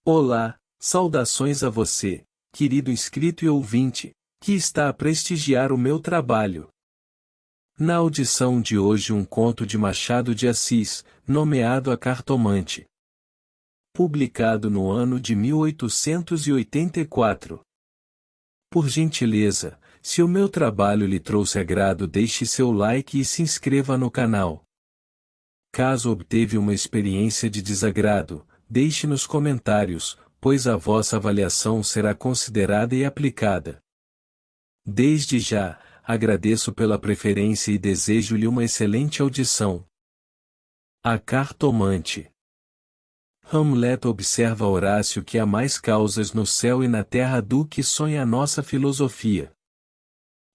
Olá, saudações a você, querido inscrito e ouvinte, que está a prestigiar o meu trabalho. Na audição de hoje um conto de Machado de Assis, nomeado A Cartomante. Publicado no ano de 1884. Por gentileza, se o meu trabalho lhe trouxe agrado, deixe seu like e se inscreva no canal. Caso obteve uma experiência de desagrado, deixe nos comentários, pois a vossa avaliação será considerada e aplicada. Desde já, agradeço pela preferência e desejo-lhe uma excelente audição. A Cartomante. Hamlet observa a Horácio que há mais causas no céu e na terra do que sonha a nossa filosofia.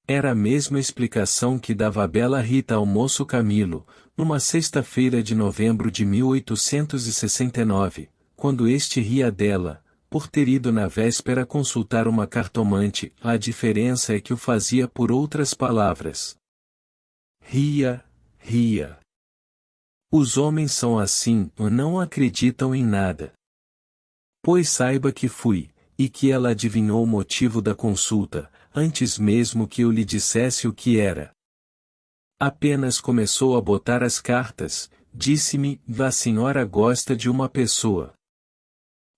Era a mesma explicação que dava a bela Rita ao moço Camilo, numa sexta-feira de novembro de 1869, quando este ria dela, por ter ido na véspera consultar uma cartomante. A diferença é que o fazia por outras palavras. Ria, ria. Os homens são assim, não acreditam em nada. Pois saiba que fui, e que ela adivinhou o motivo da consulta, antes mesmo que eu lhe dissesse o que era. Apenas começou a botar as cartas, disse-me: "A senhora gosta de uma pessoa."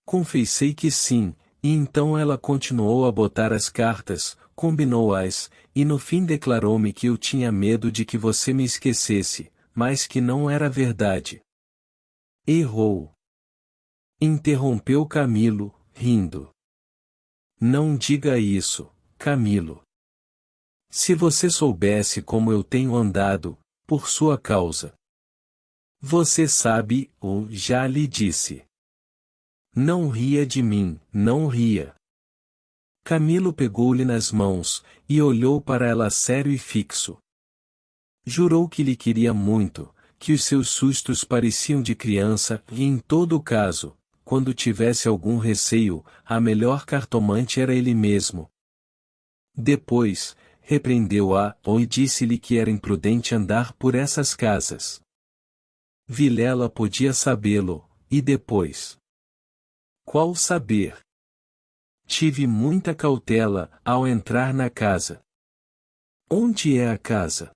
Confessei que sim, e então ela continuou a botar as cartas, combinou-as, e no fim declarou-me que eu tinha medo de que você me esquecesse, mas que não era verdade. Errou. Interrompeu Camilo, rindo. Não diga isso, Camilo. Se você soubesse como eu tenho andado, por sua causa. Você sabe, ou já lhe disse. Não ria de mim, não ria. Camilo pegou-lhe nas mãos, e olhou para ela sério e fixo. Jurou que lhe queria muito, que os seus sustos pareciam de criança, e em todo caso, quando tivesse algum receio, a melhor cartomante era ele mesmo. Depois, repreendeu-a, e disse-lhe que era imprudente andar por essas casas. Vilela podia sabê-lo, e depois. Qual saber? Tive muita cautela, ao entrar na casa. Onde é a casa?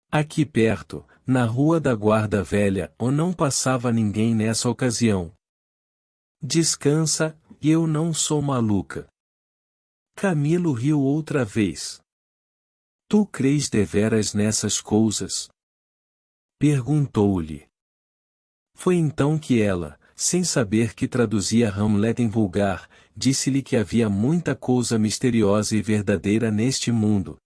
Aqui perto, na Rua da Guarda Velha, ou não passava ninguém nessa ocasião. Descansa, eu não sou maluca. Camilo riu outra vez. Tu crês deveras nessas coisas? Perguntou-lhe. Foi então que ela, sem saber que traduzia Hamlet em vulgar, disse-lhe que havia muita coisa misteriosa e verdadeira neste mundo.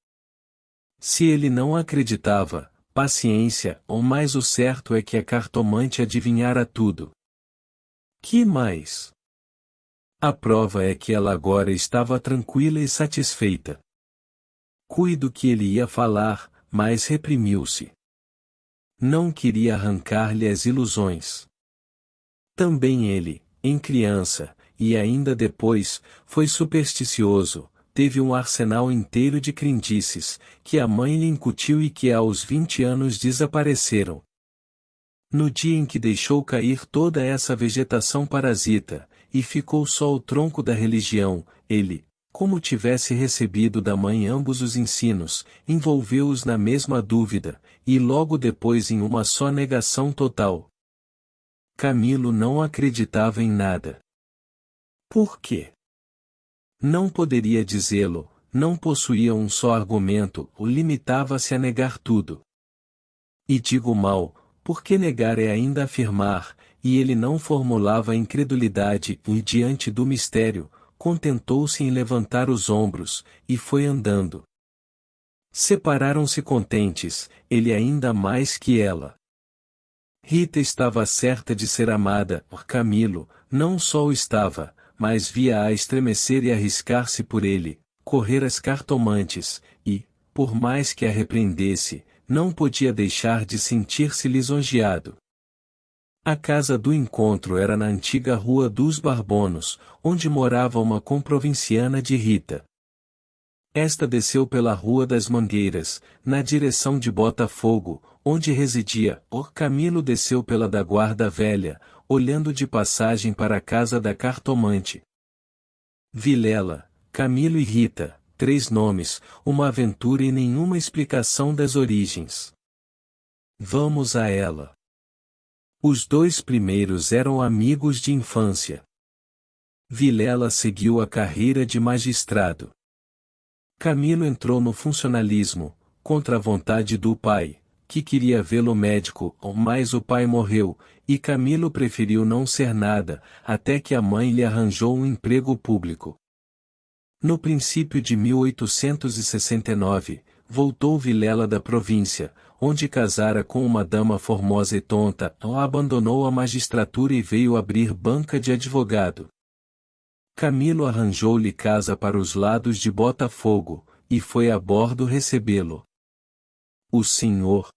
Se ele não acreditava, paciência, mas o certo é que a cartomante adivinhara tudo. Que mais? A prova é que ela agora estava tranquila e satisfeita. Cuido que ele ia falar, mas reprimiu-se. Não queria arrancar-lhe as ilusões. Também ele, em criança, e ainda depois, foi supersticioso, teve um arsenal inteiro de crendices, que a mãe lhe incutiu e que aos 20 anos desapareceram. No dia em que deixou cair toda essa vegetação parasita, e ficou só o tronco da religião, ele, como tivesse recebido da mãe ambos os ensinos, envolveu-os na mesma dúvida, e logo depois em uma só negação total. Camilo não acreditava em nada. Por quê? Não poderia dizê-lo, não possuía um só argumento, ou limitava-se a negar tudo. E digo mal, porque negar é ainda afirmar, e ele não formulava incredulidade, e diante do mistério, contentou-se em levantar os ombros, e foi andando. Separaram-se contentes, ele ainda mais que ela. Rita estava certa de ser amada, Camilo, não só o estava, mas via-a estremecer e arriscar-se por ele, correr às cartomantes, e, por mais que a repreendesse, não podia deixar de sentir-se lisonjeado. A casa do encontro era na antiga Rua dos Barbonos, onde morava uma comprovinciana de Rita. Esta desceu pela Rua das Mangueiras, na direção de Botafogo, onde residia. O Camilo desceu pela da Guarda Velha, olhando de passagem para a casa da cartomante. Vilela, Camilo e Rita, 3 nomes, uma aventura e nenhuma explicação das origens. Vamos a ela. Os 2 primeiros eram amigos de infância. Vilela seguiu a carreira de magistrado. Camilo entrou no funcionalismo, contra a vontade do pai, que queria vê-lo médico, mas o pai morreu, e Camilo preferiu não ser nada, até que a mãe lhe arranjou um emprego público. No princípio de 1869, voltou Vilela da província, onde casara com uma dama formosa e tonta, abandonou a magistratura e veio abrir banca de advogado. Camilo arranjou-lhe casa para os lados de Botafogo, e foi a bordo recebê-lo. "O senhor!"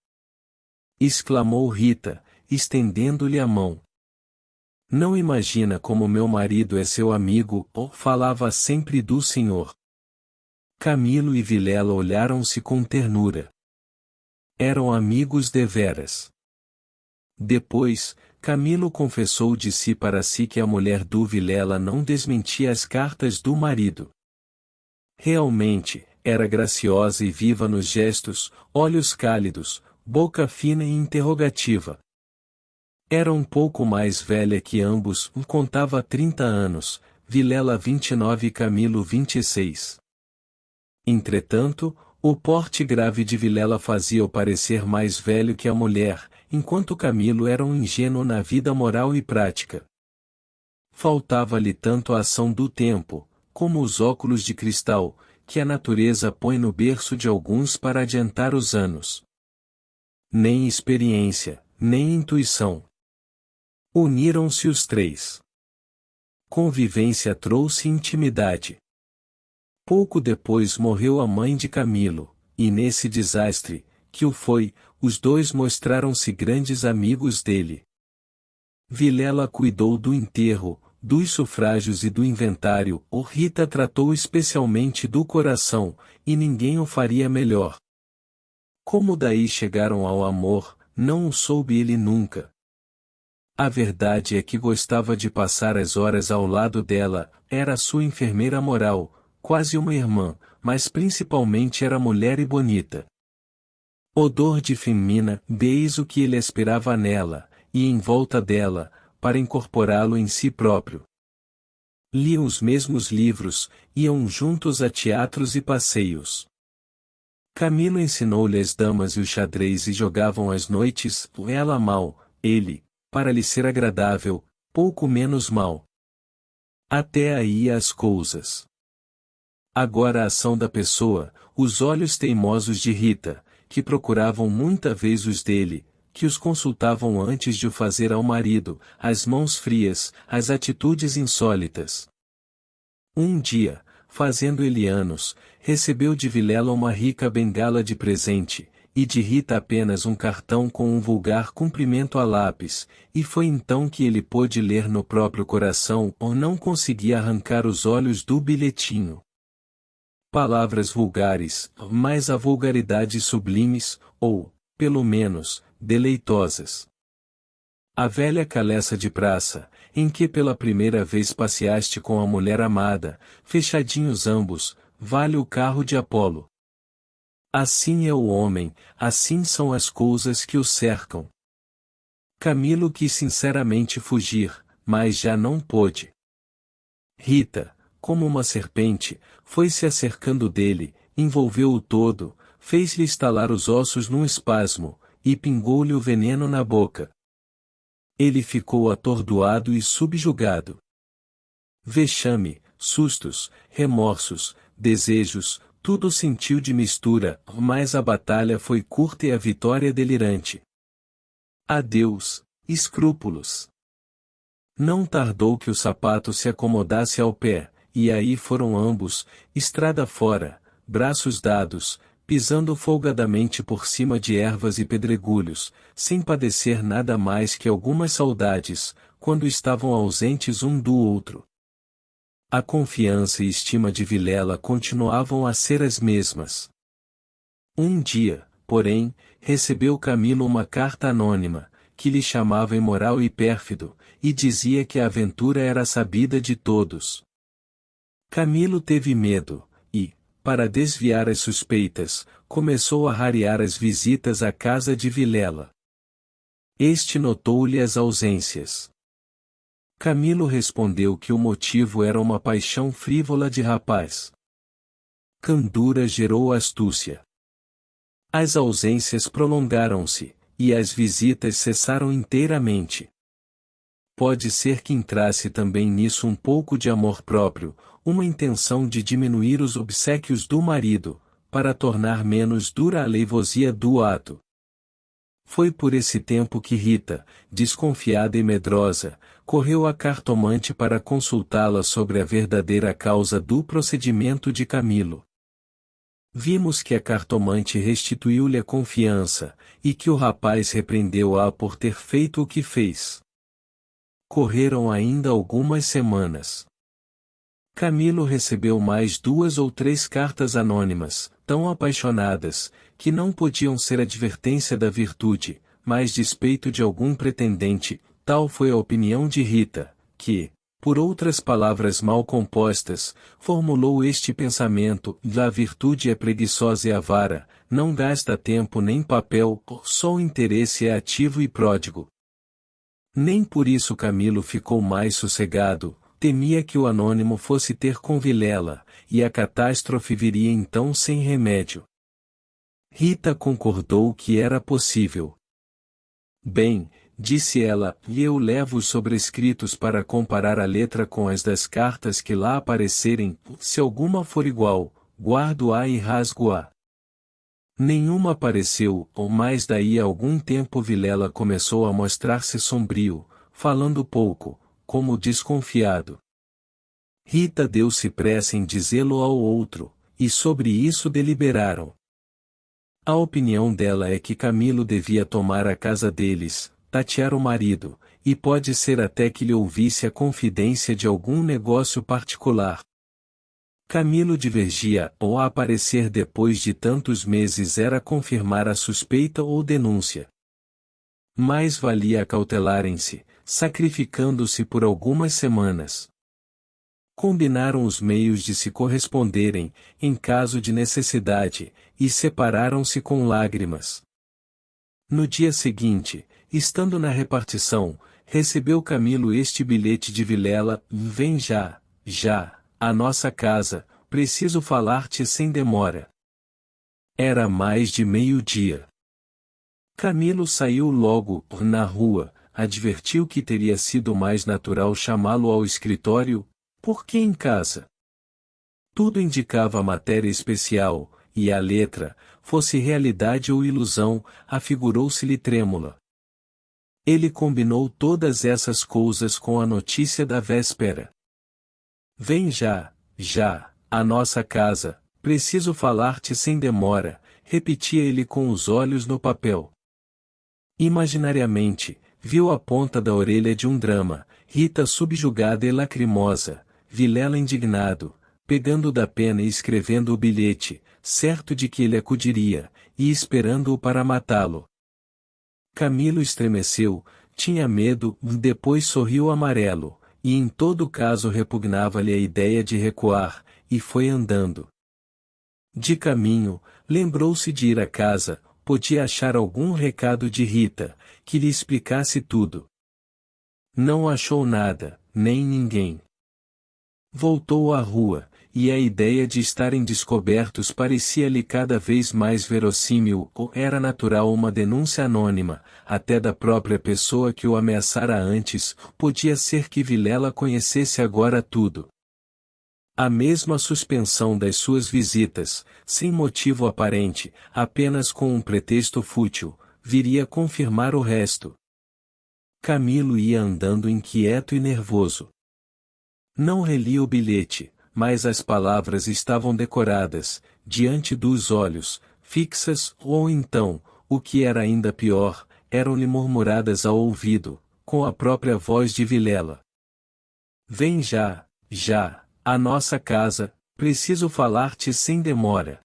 exclamou Rita, estendendo-lhe a mão. "Não imagina como meu marido é seu amigo", falava sempre do senhor. Camilo e Vilela olharam-se com ternura. Eram amigos deveras. Depois, Camilo confessou de si para si que a mulher do Vilela não desmentia as cartas do marido. Realmente, era graciosa e viva nos gestos, olhos cálidos, boca fina e interrogativa. Era um pouco mais velha que ambos, contava 30 anos, Vilela 29 e Camilo 26. Entretanto, o porte grave de Vilela fazia-o parecer mais velho que a mulher, enquanto Camilo era um ingênuo na vida moral e prática. Faltava-lhe tanto a ação do tempo, como os óculos de cristal, que a natureza põe no berço de alguns para adiantar os anos. Nem experiência, nem intuição. Uniram-se os 3. Convivência trouxe intimidade. Pouco depois morreu a mãe de Camilo, e nesse desastre, que o foi, os 2 mostraram-se grandes amigos dele. Vilela cuidou do enterro, dos sufrágios e do inventário, Rita tratou especialmente do coração, e ninguém o faria melhor. Como daí chegaram ao amor, não o soube ele nunca. A verdade é que gostava de passar as horas ao lado dela, era sua enfermeira moral, quase uma irmã, mas principalmente era mulher e bonita. Odor de femina, beijo que ele aspirava nela, e em volta dela, para incorporá-lo em si próprio. Liam os mesmos livros, iam juntos a teatros e passeios. Camilo ensinou-lhe as damas e o xadrez e jogavam às noites, ela mal, ele, para lhe ser agradável, pouco menos mal. Até aí as coisas. Agora a ação da pessoa, os olhos teimosos de Rita, que procuravam muita vez os dele, que os consultavam antes de o fazer ao marido, as mãos frias, as atitudes insólitas. Um dia, fazendo ele anos, recebeu de Vilela uma rica bengala de presente, e de Rita apenas um cartão com um vulgar cumprimento a lápis, e foi então que ele pôde ler no próprio coração ou não conseguia arrancar os olhos do bilhetinho. Palavras vulgares, mas a vulgaridade sublimes, ou, pelo menos, deleitosas. A velha caleça de praça, em que pela primeira vez passeaste com a mulher amada, fechadinhos ambos, vale o carro de Apolo. Assim é o homem, assim são as coisas que o cercam. Camilo quis sinceramente fugir, mas já não pôde. Rita, como uma serpente, foi-se acercando dele, envolveu-o todo, fez-lhe estalar os ossos num espasmo, e pingou-lhe o veneno na boca. Ele ficou atordoado e subjugado. Vexame, sustos, remorsos, desejos, tudo sentiu de mistura, mas a batalha foi curta e a vitória delirante. Adeus, escrúpulos. Não tardou que o sapato se acomodasse ao pé, e aí foram ambos, estrada fora, braços dados, pisando folgadamente por cima de ervas e pedregulhos, sem padecer nada mais que algumas saudades, quando estavam ausentes um do outro. A confiança e estima de Vilela continuavam a ser as mesmas. Um dia, porém, recebeu Camilo uma carta anônima, que lhe chamava imoral e pérfido, e dizia que a aventura era sabida de todos. Camilo teve medo, e, para desviar as suspeitas, começou a rarear as visitas à casa de Vilela. Este notou-lhe as ausências. Camilo respondeu que o motivo era uma paixão frívola de rapaz. Candura gerou astúcia. As ausências prolongaram-se, e as visitas cessaram inteiramente. Pode ser que entrasse também nisso um pouco de amor próprio, uma intenção de diminuir os obséquios do marido, para tornar menos dura a leivosia do ato. Foi por esse tempo que Rita, desconfiada e medrosa, correu à cartomante para consultá-la sobre a verdadeira causa do procedimento de Camilo. Vimos que a cartomante restituiu-lhe a confiança, e que o rapaz repreendeu-a por ter feito o que fez. Correram ainda algumas semanas. Camilo recebeu mais 2 ou 3 cartas anônimas, tão apaixonadas, que não podiam ser advertência da virtude, mas despeito de algum pretendente. Tal foi a opinião de Rita, que, por outras palavras mal compostas, formulou este pensamento: a virtude é preguiçosa e avara, não gasta tempo nem papel, só o interesse é ativo e pródigo. Nem por isso Camilo ficou mais sossegado, temia que o anônimo fosse ter com Vilela, e a catástrofe viria então sem remédio. Rita concordou que era possível. Bem, disse ela, e eu levo os sobrescritos para comparar a letra com as das cartas que lá aparecerem, se alguma for igual, guardo-a e rasgo-a. Nenhuma apareceu, ou mais daí a algum tempo Vilela começou a mostrar-se sombrio, falando pouco, como desconfiado. Rita deu-se pressa em dizê-lo ao outro, e sobre isso deliberaram. A opinião dela é que Camilo devia tomar a casa deles, tatear o marido, e pode ser até que lhe ouvisse a confidência de algum negócio particular. Camilo divergia, ou a aparecer depois de tantos meses era confirmar a suspeita ou denúncia. Mais valia acautelarem-se, sacrificando-se por algumas semanas. Combinaram os meios de se corresponderem, em caso de necessidade, e separaram-se com lágrimas. No dia seguinte, estando na repartição, recebeu Camilo este bilhete de Vilela: vem já, à nossa casa, preciso falar-te sem demora. Era mais de meio-dia. Camilo saiu logo, na rua, advertiu que teria sido mais natural chamá-lo ao escritório. Por que em casa? Tudo indicava matéria especial, e a letra, fosse realidade ou ilusão, afigurou-se-lhe trêmula. Ele combinou todas essas coisas com a notícia da véspera. Vem já, à nossa casa, preciso falar-te sem demora, repetia ele com os olhos no papel. Imaginariamente, viu a ponta da orelha de um drama, Rita subjugada e lacrimosa, Vilela indignado, pegando da pena e escrevendo o bilhete, certo de que ele acudiria, e esperando-o para matá-lo. Camilo estremeceu, tinha medo, depois sorriu amarelo, e em todo caso repugnava-lhe a ideia de recuar, e foi andando. De caminho, lembrou-se de ir à casa, podia achar algum recado de Rita, que lhe explicasse tudo. Não achou nada, nem ninguém. Voltou à rua, e a ideia de estarem descobertos parecia-lhe cada vez mais verossímil, ou era natural uma denúncia anônima, até da própria pessoa que o ameaçara antes, podia ser que Vilela conhecesse agora tudo. A mesma suspensão das suas visitas, sem motivo aparente, apenas com um pretexto fútil, viria confirmar o resto. Camilo ia andando inquieto e nervoso. Não relia o bilhete, mas as palavras estavam decoradas, diante dos olhos, fixas, ou então, o que era ainda pior, eram-lhe murmuradas ao ouvido, com a própria voz de Vilela. Vem já, A nossa casa, preciso falar-te sem demora.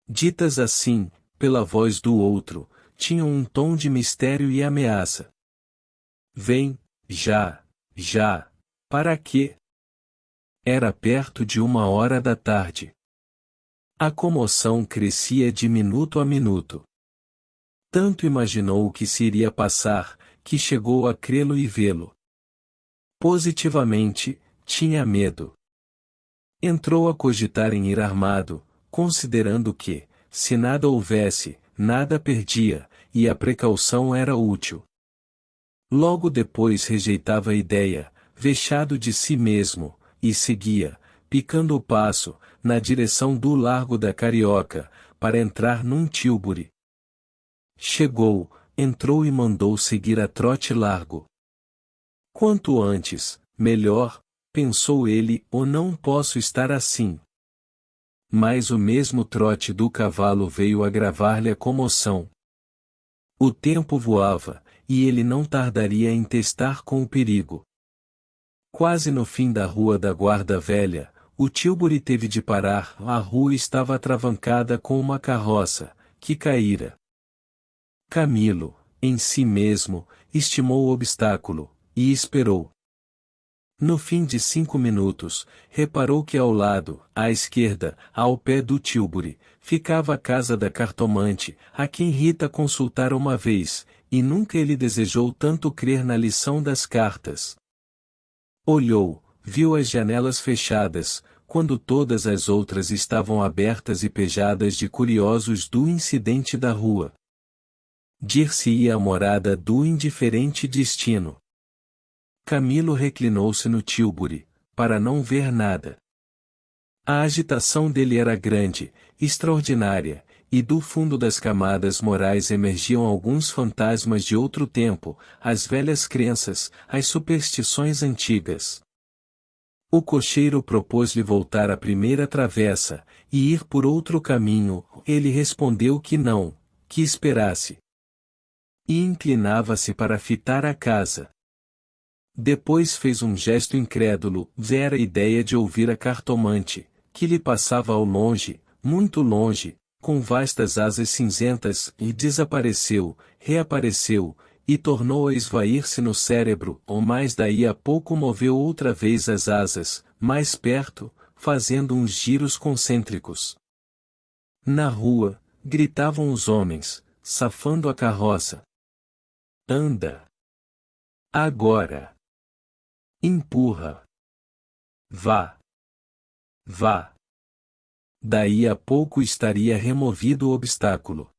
Ditas assim, pela voz do outro, tinham um tom de mistério e ameaça. Vem, já, já, para quê? Era perto de 1 hora da tarde. A comoção crescia de minuto a minuto. Tanto imaginou o que se iria passar, que chegou a crê-lo e vê-lo. Positivamente, tinha medo. Entrou a cogitar em ir armado, considerando que, se nada houvesse, nada perdia, e a precaução era útil. Logo depois rejeitava a ideia, vexado de si mesmo, e seguia, picando o passo, na direção do Largo da Carioca, para entrar num Tilbury. Chegou, entrou e mandou seguir a trote largo. Quanto antes, melhor, pensou ele, ou não posso estar assim. Mas o mesmo trote do cavalo veio agravar-lhe a comoção. O tempo voava, e ele não tardaria em testar com o perigo. Quase no fim da Rua da Guarda Velha, o Tilbury teve de parar. A rua estava atravancada com uma carroça, que caíra. Camilo, em si mesmo, estimou o obstáculo, e esperou. No fim de 5 minutos, reparou que ao lado, à esquerda, ao pé do Tilbury, ficava a casa da cartomante, a quem Rita consultara uma vez, e nunca ele desejou tanto crer na lição das cartas. Olhou, viu as janelas fechadas, quando todas as outras estavam abertas e pejadas de curiosos do incidente da rua. Dir-se-ia a morada do indiferente destino. Camilo reclinou-se no Tilbury, para não ver nada. A agitação dele era grande, extraordinária, e do fundo das camadas morais emergiam alguns fantasmas de outro tempo, as velhas crenças, as superstições antigas. O cocheiro propôs-lhe voltar à primeira travessa, e ir por outro caminho. Ele respondeu que não, que esperasse. E inclinava-se para fitar a casa. Depois fez um gesto incrédulo, era a ideia de ouvir a cartomante, que lhe passava ao longe, muito longe, com vastas asas cinzentas, e desapareceu, reapareceu, e tornou a esvair-se no cérebro, ou mais daí a pouco moveu outra vez as asas, mais perto, fazendo uns giros concêntricos. Na rua, gritavam os homens, safando a carroça. Anda! Agora! Empurra! Vá! Vá! Daí a pouco estaria removido o obstáculo.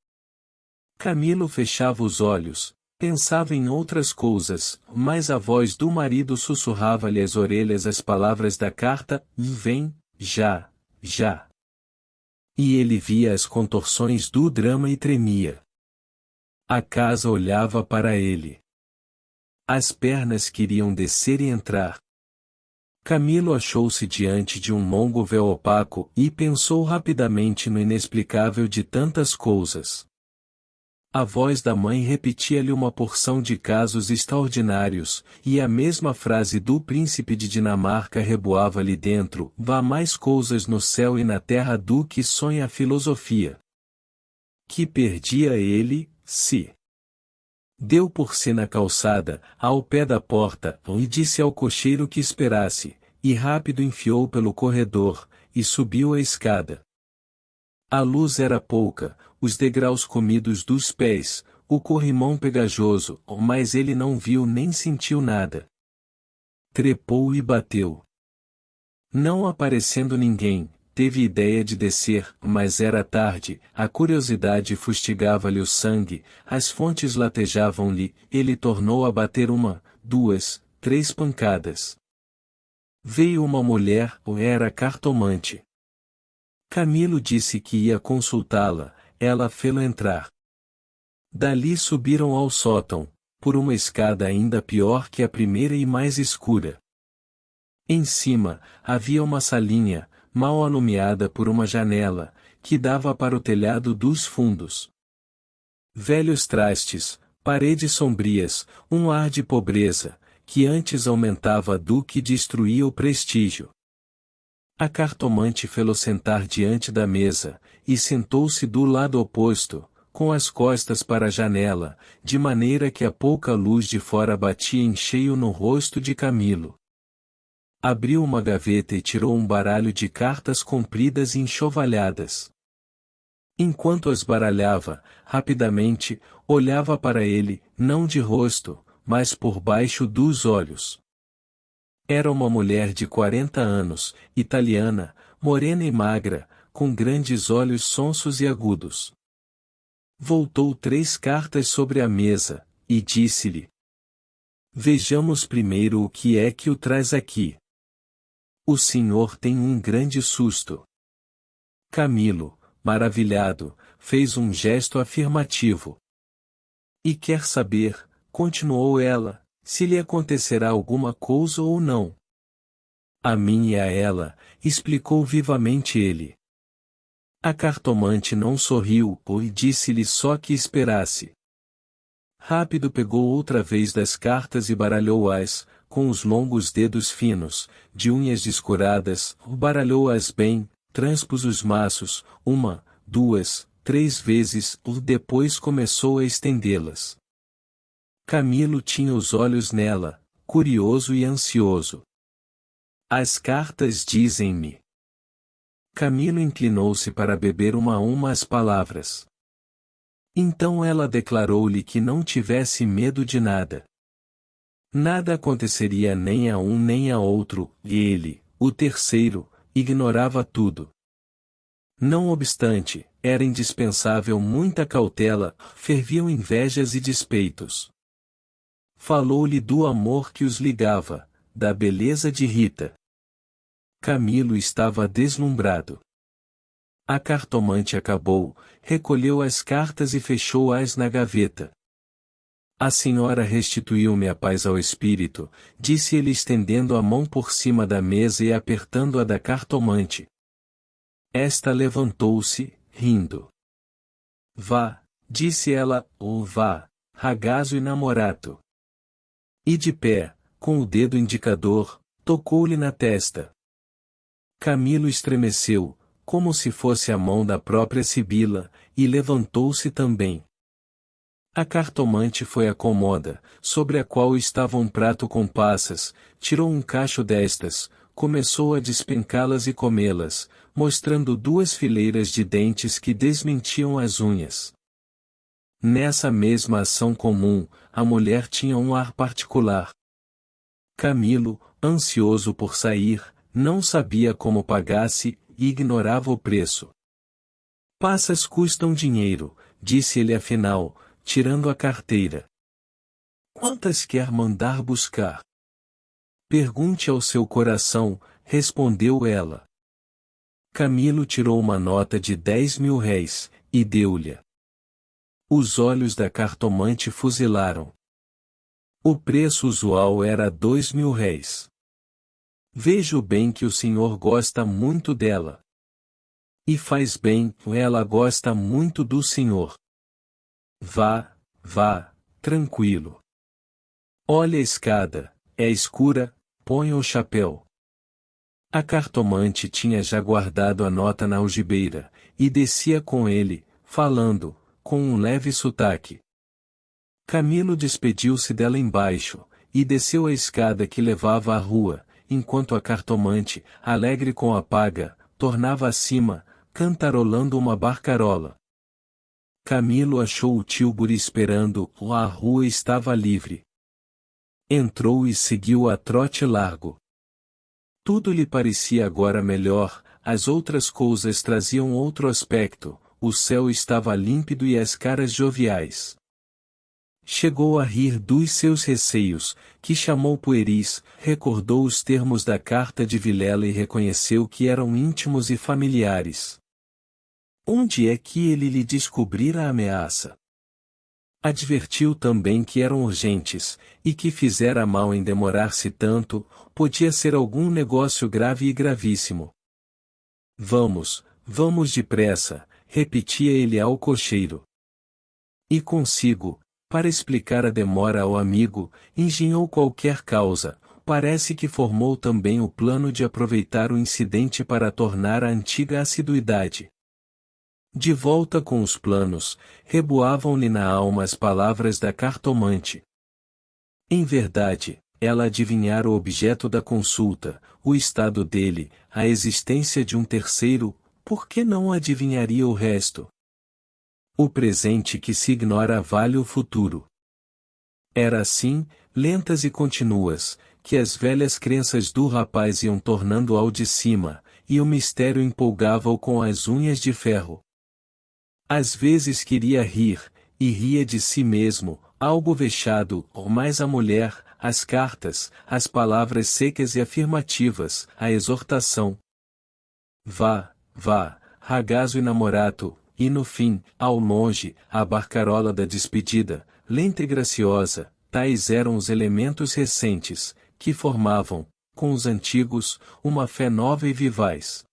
Camilo fechava os olhos, pensava em outras coisas, mas a voz do marido sussurrava-lhe às orelhas as palavras da carta: vem, já, já. E ele via as contorções do drama e tremia. A casa olhava para ele. As pernas queriam descer e entrar. Camilo achou-se diante de um longo véu opaco e pensou rapidamente no inexplicável de tantas coisas. A voz da mãe repetia-lhe uma porção de casos extraordinários, e a mesma frase do príncipe de Dinamarca reboava-lhe dentro: vá mais coisas no céu e na terra do que sonha a filosofia. Que perdia ele, se deu por si na calçada, ao pé da porta, e disse ao cocheiro que esperasse, e rápido enfiou pelo corredor, e subiu a escada. A luz era pouca, os degraus comidos dos pés, o corrimão pegajoso, mas ele não viu nem sentiu nada. Trepou e bateu. Não aparecendo ninguém, teve ideia de descer, mas era tarde, a curiosidade fustigava-lhe o sangue, as fontes latejavam-lhe, ele tornou a bater 1, 2, 3 pancadas. Veio uma mulher, ou era cartomante. Camilo disse que ia consultá-la, ela fê-lo entrar. Dali subiram ao sótão, por uma escada ainda pior que a primeira e mais escura. Em cima, havia uma salinha, mal alumiada por uma janela, que dava para o telhado dos fundos. Velhos trastes, paredes sombrias, um ar de pobreza, que antes aumentava do que destruía o prestígio. A cartomante fê-lo sentar diante da mesa, e sentou-se do lado oposto, com as costas para a janela, de maneira que a pouca luz de fora batia em cheio no rosto de Camilo. Abriu uma gaveta e tirou um baralho de cartas compridas e enxovalhadas. Enquanto as baralhava, rapidamente, olhava para ele, não de rosto, mas por baixo dos olhos. Era uma mulher de 40 anos, italiana, morena e magra, com grandes olhos sonsos e agudos. Voltou 3 cartas sobre a mesa, e disse-lhe: Vejamos primeiro o que é que o traz aqui. O senhor tem um grande susto. Camilo, maravilhado, fez um gesto afirmativo. E quer saber, continuou ela, se lhe acontecerá alguma coisa ou não. A mim e a ela, explicou vivamente ele. A cartomante não sorriu, e disse-lhe só que esperasse. Rápido pegou outra vez das cartas e baralhou-as, com os longos dedos finos, de unhas descuradas, baralhou-as bem, transpôs os maços, 1, 2, 3 vezes, e depois começou a estendê-las. Camilo tinha os olhos nela, curioso e ansioso. As cartas dizem-me. Camilo inclinou-se para beber uma a uma as palavras. Então ela declarou-lhe que não tivesse medo de nada. Nada aconteceria nem a um nem a outro, e ele, o terceiro, ignorava tudo. Não obstante, era indispensável muita cautela, ferviam invejas e despeitos. Falou-lhe do amor que os ligava, da beleza de Rita. Camilo estava deslumbrado. A cartomante acabou, recolheu as cartas e fechou-as na gaveta. A senhora restituiu-me a paz ao espírito, disse ele estendendo a mão por cima da mesa e apertando-a da cartomante. Esta levantou-se, rindo. Vá, disse ela, ou vá, ragazzo inamorato. E de pé, com o dedo indicador, tocou-lhe na testa. Camilo estremeceu, como se fosse a mão da própria Sibila, e levantou-se também. A cartomante foi à cômoda, sobre a qual estava um prato com passas, tirou um cacho destas, começou a despencá-las e comê-las, mostrando 2 fileiras de dentes que desmentiam as unhas. Nessa mesma ação comum, a mulher tinha um ar particular. Camilo, ansioso por sair, não sabia como pagasse, e ignorava o preço. Passas custam dinheiro, disse ele afinal, tirando a carteira. Quantas quer mandar buscar? Pergunte ao seu coração, respondeu ela. Camilo tirou uma nota de 10.000 réis, e deu-lhe. Os olhos da cartomante fuzilaram. O preço usual era 2.000 réis. Vejo bem que o senhor gosta muito dela. E faz bem, ela gosta muito do senhor. Vá, vá, tranquilo. Olha a escada, é escura, ponha o chapéu. A cartomante tinha já guardado a nota na algibeira, e descia com ele, falando, com um leve sotaque. Camilo despediu-se dela embaixo, e desceu a escada que levava à rua, enquanto a cartomante, alegre com a paga, tornava acima, cantarolando uma barcarola. Camilo achou o tílburi esperando, a rua estava livre. Entrou e seguiu a trote largo. Tudo lhe parecia agora melhor, as outras coisas traziam outro aspecto, o céu estava límpido e as caras joviais. Chegou a rir dos seus receios, que chamou pueris, recordou os termos da carta de Vilela e reconheceu que eram íntimos e familiares. Onde é que ele lhe descobrira a ameaça? Advertiu também que eram urgentes, e que fizera mal em demorar-se tanto, podia ser algum negócio grave e gravíssimo. Vamos, vamos depressa, repetia ele ao cocheiro. E consigo, para explicar a demora ao amigo, engenhou qualquer causa, parece que formou também o plano de aproveitar o incidente para tornar a antiga assiduidade. De volta com os planos, reboavam-lhe na alma as palavras da cartomante. Em verdade, ela adivinhara o objeto da consulta, o estado dele, a existência de um terceiro, por que não adivinharia o resto? O presente que se ignora vale o futuro. Era assim, lentas e continuas, que as velhas crenças do rapaz iam tornando ao de cima, e o mistério empolgava-o com as unhas de ferro. Às vezes queria rir, e ria de si mesmo, algo vexado, ou mais a mulher, as cartas, as palavras secas e afirmativas, a exortação. Vá, vá, ragazzo inamorato, e no fim, ao longe, a barcarola da despedida, lenta e graciosa, tais eram os elementos recentes, que formavam, com os antigos, uma fé nova e vivaz.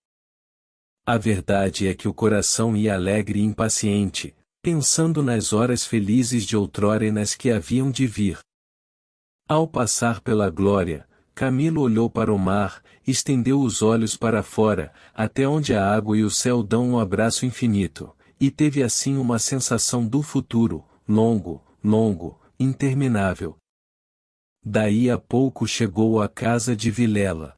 A verdade é que o coração ia alegre e impaciente, pensando nas horas felizes de outrora e nas que haviam de vir. Ao passar pela glória, Camilo olhou para o mar, estendeu os olhos para fora, até onde a água e o céu dão um abraço infinito, e teve assim uma sensação do futuro, longo, longo, interminável. Daí a pouco chegou à casa de Vilela.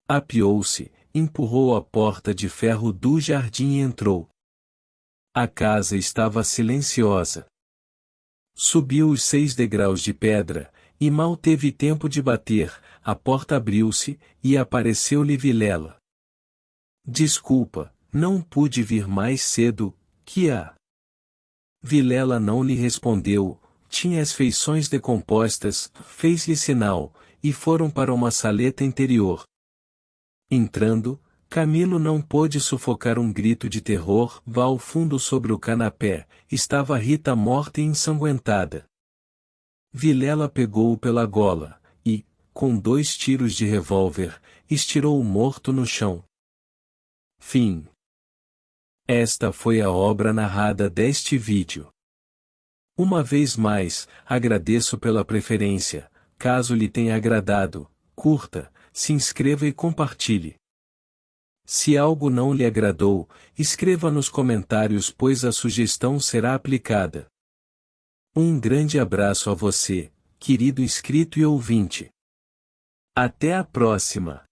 Apeou-se, empurrou a porta de ferro do jardim e entrou. A casa estava silenciosa. Subiu os 6 degraus de pedra, e mal teve tempo de bater, a porta abriu-se, e apareceu-lhe Vilela. Desculpa, não pude vir mais cedo, que há? Vilela não lhe respondeu, tinha as feições decompostas, fez-lhe sinal, e foram para uma saleta interior. Entrando, Camilo não pôde sufocar um grito de terror. Vá ao fundo sobre o canapé, estava Rita morta e ensanguentada. Vilela pegou-o pela gola, e, com 2 tiros de revólver, estirou o morto no chão. Fim. Esta foi a obra narrada deste vídeo. Uma vez mais, agradeço pela preferência. Caso lhe tenha agradado, curta, se inscreva e compartilhe. Se algo não lhe agradou, escreva nos comentários, pois a sugestão será aplicada. Um grande abraço a você, querido inscrito e ouvinte. Até a próxima!